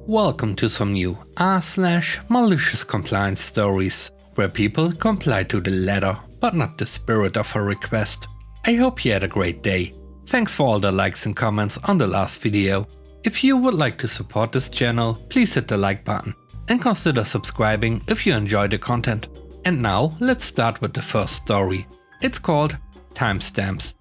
Welcome to some new r/malicious compliance stories, where people comply to the letter but not the spirit of a request. I hope you had a great day. Thanks for all the likes and comments on the last video. If you would like to support this channel, please hit the like button and consider subscribing if you enjoy the content. And now let's start with the first story. It's called Timestamps.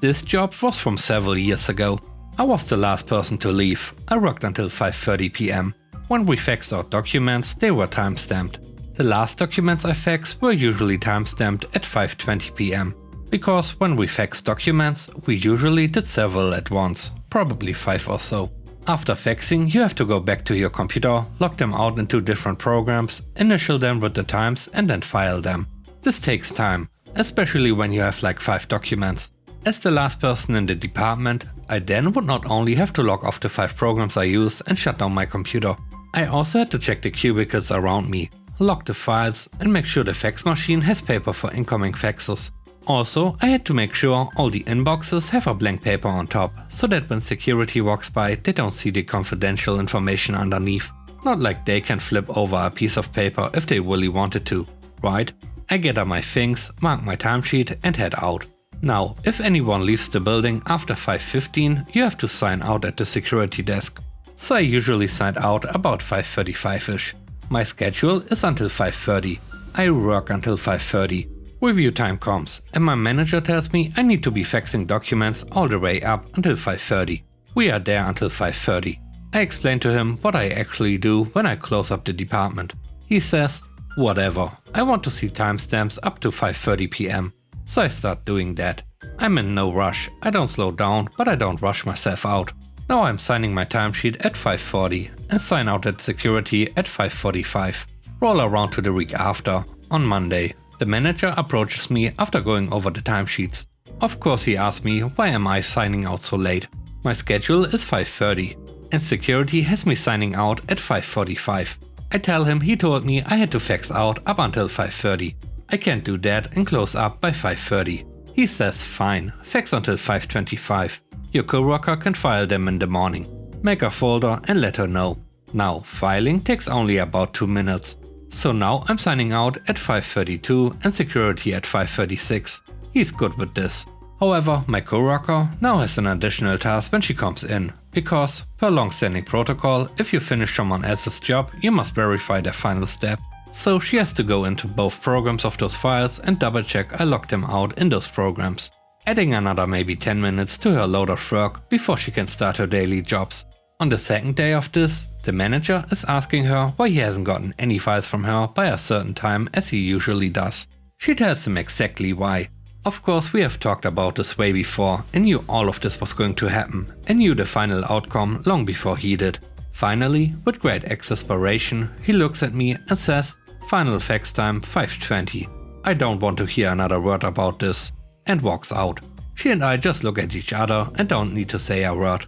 This job was from several years ago. I was the last person to leave. I worked until 5:30 PM. When we faxed out documents, they were timestamped. The last documents I faxed were usually timestamped at 5:20 PM. Because when we faxed documents, we usually did several at once, probably 5 or so. After faxing, you have to go back to your computer, log them out into different programs, initial them with the times and then file them. This takes time, especially when you have like 5 documents. As the last person in the department, I then would not only have to log off the 5 programs I use and shut down my computer. I also had to check the cubicles around me, log the files and make sure the fax machine has paper for incoming faxes. Also, I had to make sure all the inboxes have a blank paper on top, so that when security walks by they don't see the confidential information underneath. Not like they can flip over a piece of paper if they really wanted to, right? I gather my things, mark my timesheet and head out. Now, if anyone leaves the building after 5:15, you have to sign out at the security desk. So I usually signed out about 5:35ish. My schedule is until 5:30. I work until 5:30. Review time comes, and my manager tells me I need to be faxing documents all the way up until 5:30. We are there until 5:30. I explain to him what I actually do when I close up the department. He says, whatever, I want to see timestamps up to 5:30 PM. So I start doing that. I'm in no rush, I don't slow down, but I don't rush myself out. Now I'm signing my timesheet at 5:40 and sign out at security at 5:45. Roll around to the week after, on Monday. The manager approaches me after going over the timesheets. Of course he asks me why am I signing out so late. My schedule is 5:30 and security has me signing out at 5:45. I tell him he told me I had to fax out up until 5:30. I can't do that and close up by 5:30. He says fine, fax until 5:25. Your coworker can file them in the morning. Make a folder and let her know. Now, filing takes only about 2 minutes. So now I'm signing out at 5:32 and security at 5:36. He's good with this. However, my coworker now has an additional task when she comes in, because per long-standing protocol, if you finish someone else's job, you must verify their final step. So she has to go into both programs of those files and double check I logged them out in those programs. Adding another maybe 10 minutes to her load of work before she can start her daily jobs. On the second day of this, the manager is asking her why he hasn't gotten any files from her by a certain time as he usually does. She tells him exactly why. Of course we have talked about this way before and knew all of this was going to happen and knew the final outcome long before he did. Finally, with great exasperation, he looks at me and says, final fax time 5:20. I don't want to hear another word about this, and walks out. She and I just look at each other and don't need to say a word.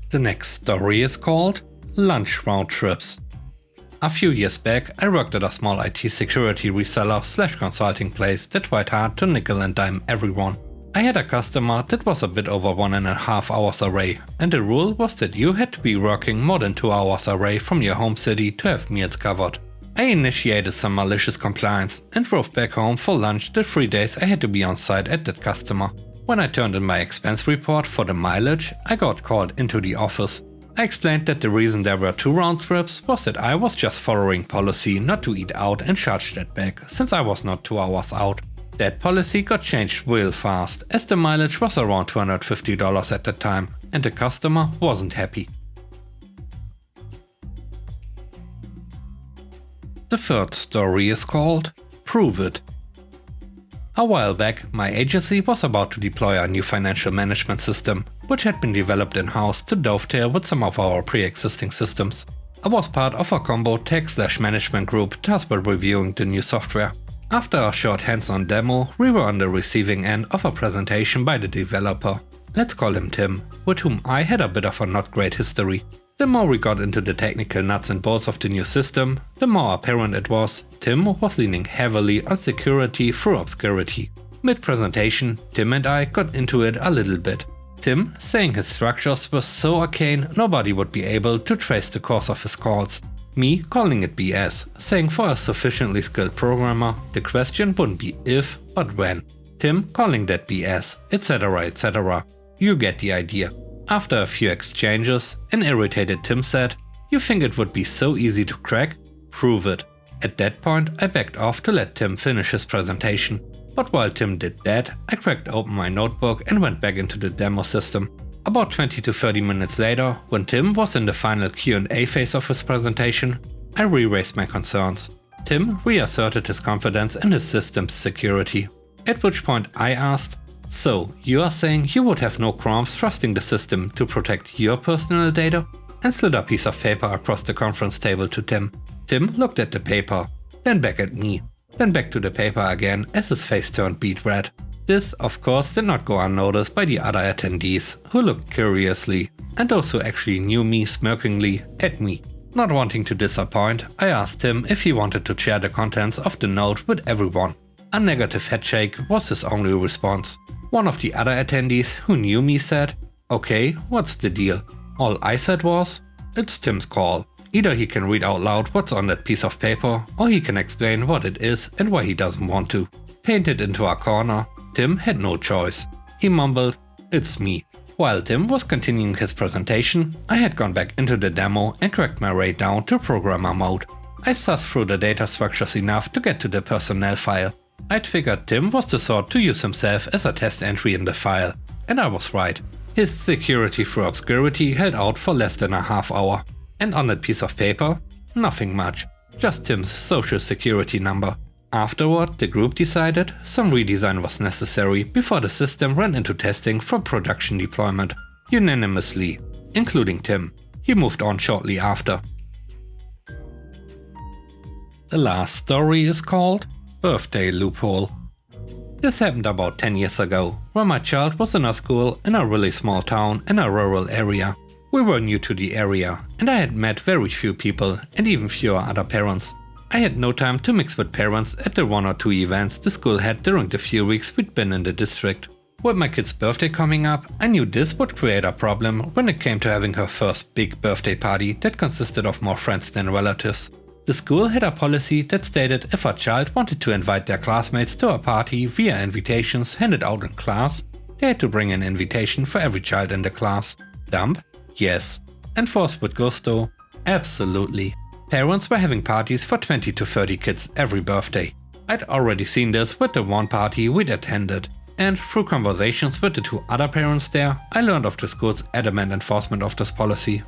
The next story is called Lunch Round Trips. A few years back, I worked at a small IT security reseller / consulting place that tried hard to nickel and dime everyone. I had a customer that was a bit over 1.5 hours away, and the rule was that you had to be working more than 2 hours away from your home city to have meals covered. I initiated some malicious compliance and drove back home for lunch the 3 days I had to be on site at that customer. When I turned in my expense report for the mileage, I got called into the office. I explained that the reason there were 2 round trips was that I was just following policy not to eat out and charge that back, since I was not 2 hours out. That policy got changed real fast, as the mileage was around $250 at the time, and the customer wasn't happy. The third story is called Prove It. A while back, my agency was about to deploy a new financial management system, which had been developed in-house to dovetail with some of our pre-existing systems. I was part of a combo tech/management group tasked with reviewing the new software. After a short hands-on demo, we were on the receiving end of a presentation by the developer. Let's call him Tim, with whom I had a bit of a not great history. The more we got into the technical nuts and bolts of the new system, the more apparent it was Tim was leaning heavily on security through obscurity. Mid-presentation, Tim and I got into it a little bit. Tim saying his structures were so arcane nobody would be able to trace the course of his calls. Me calling it BS, saying for a sufficiently skilled programmer, the question wouldn't be if, but when. Tim calling that BS, etc, etc. You get the idea. After a few exchanges, an irritated Tim said, "You think it would be so easy to crack? Prove it." At that point, I backed off to let Tim finish his presentation. But while Tim did that, I cracked open my notebook and went back into the demo system. About 20 to 30 minutes later, when Tim was in the final Q&A phase of his presentation, I re-raised my concerns. Tim reasserted his confidence in his system's security. At which point I asked, "So, you are saying you would have no qualms trusting the system to protect your personal data?" And slid a piece of paper across the conference table to Tim. Tim looked at the paper, then back at me, then back to the paper again as his face turned beet red. This, of course, did not go unnoticed by the other attendees, who looked curiously, and those who actually knew me smirkingly, at me. Not wanting to disappoint, I asked him if he wanted to share the contents of the note with everyone. A negative headshake was his only response. One of the other attendees who knew me said, "Okay, what's the deal?" All I said was, "It's Tim's call. Either he can read out loud what's on that piece of paper, or he can explain what it is and why he doesn't want to." Painted into a corner, Tim had no choice. He mumbled, "It's me." While Tim was continuing his presentation, I had gone back into the demo and cracked my way down to programmer mode. I sussed through the data structures enough to get to the personnel file. I'd figured Tim was the sort to use himself as a test entry in the file, and I was right. His security through obscurity held out for less than a half hour. And on that piece of paper, nothing much, just Tim's social security number. Afterward, the group decided some redesign was necessary before the system ran into testing for production deployment. Unanimously, including Tim. He moved on shortly after. The last story is called Birthday Loophole. This happened about 10 years ago, when my child was in a school in a really small town in a rural area. We were new to the area, and I had met very few people and even fewer other parents. I had no time to mix with parents at the 1 or 2 events the school had during the few weeks we'd been in the district. With my kid's birthday coming up, I knew this would create a problem when it came to having her first big birthday party that consisted of more friends than relatives. The school had a policy that stated if a child wanted to invite their classmates to a party via invitations handed out in class, they had to bring an invitation for every child in the class. Dumb? Yes. Enforced with gusto? Absolutely. Parents were having parties for 20 to 30 kids every birthday. I'd already seen this with the one party we'd attended, and through conversations with the 2 other parents there, I learned of the school's adamant enforcement of this policy.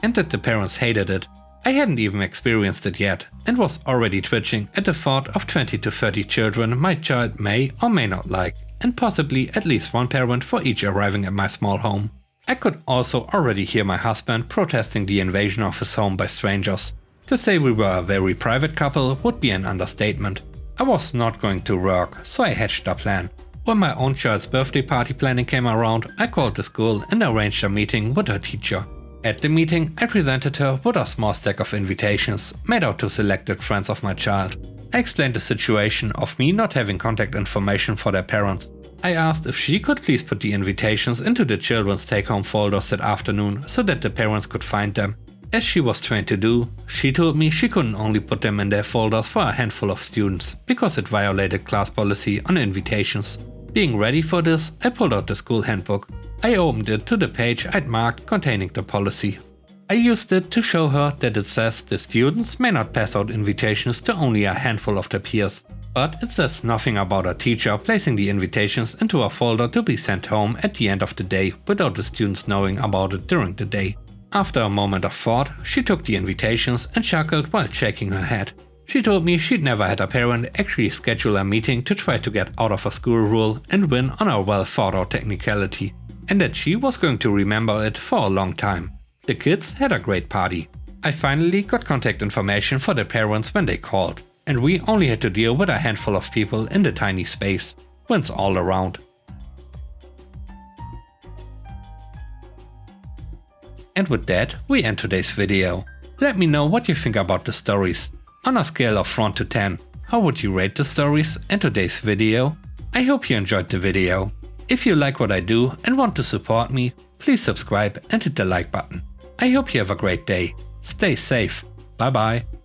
And that the parents hated it. I hadn't even experienced it yet, and was already twitching at the thought of 20 to 30 children my child may or may not like, and possibly at least one parent for each arriving at my small home. I could also already hear my husband protesting the invasion of his home by strangers. To say we were a very private couple would be an understatement. I was not going to work, so I hatched a plan. When my own child's birthday party planning came around, I called the school and arranged a meeting with her teacher. At the meeting, I presented her with a small stack of invitations made out to selected friends of my child. I explained the situation of me not having contact information for their parents. I asked if she could please put the invitations into the children's take-home folders that afternoon so that the parents could find them. As she was trained to do, she told me she couldn't only put them in their folders for a handful of students, because it violated class policy on invitations. Being ready for this, I pulled out the school handbook. I opened it to the page I'd marked containing the policy. I used it to show her that it says the students may not pass out invitations to only a handful of their peers, but it says nothing about a teacher placing the invitations into a folder to be sent home at the end of the day without the students knowing about it during the day. After a moment of thought, she took the invitations and chuckled while shaking her head. She told me she'd never had a parent actually schedule a meeting to try to get out of a school rule and win on a well thought out technicality, and that she was going to remember it for a long time. The kids had a great party. I finally got contact information for the parents when they called, and we only had to deal with a handful of people in the tiny space. Wins all around. And with that, we end today's video. Let me know what you think about the stories. On a scale of 1 to 10, how would you rate the stories and today's video? I hope you enjoyed the video. If you like what I do and want to support me, please subscribe and hit the like button. I hope you have a great day. Stay safe. Bye bye.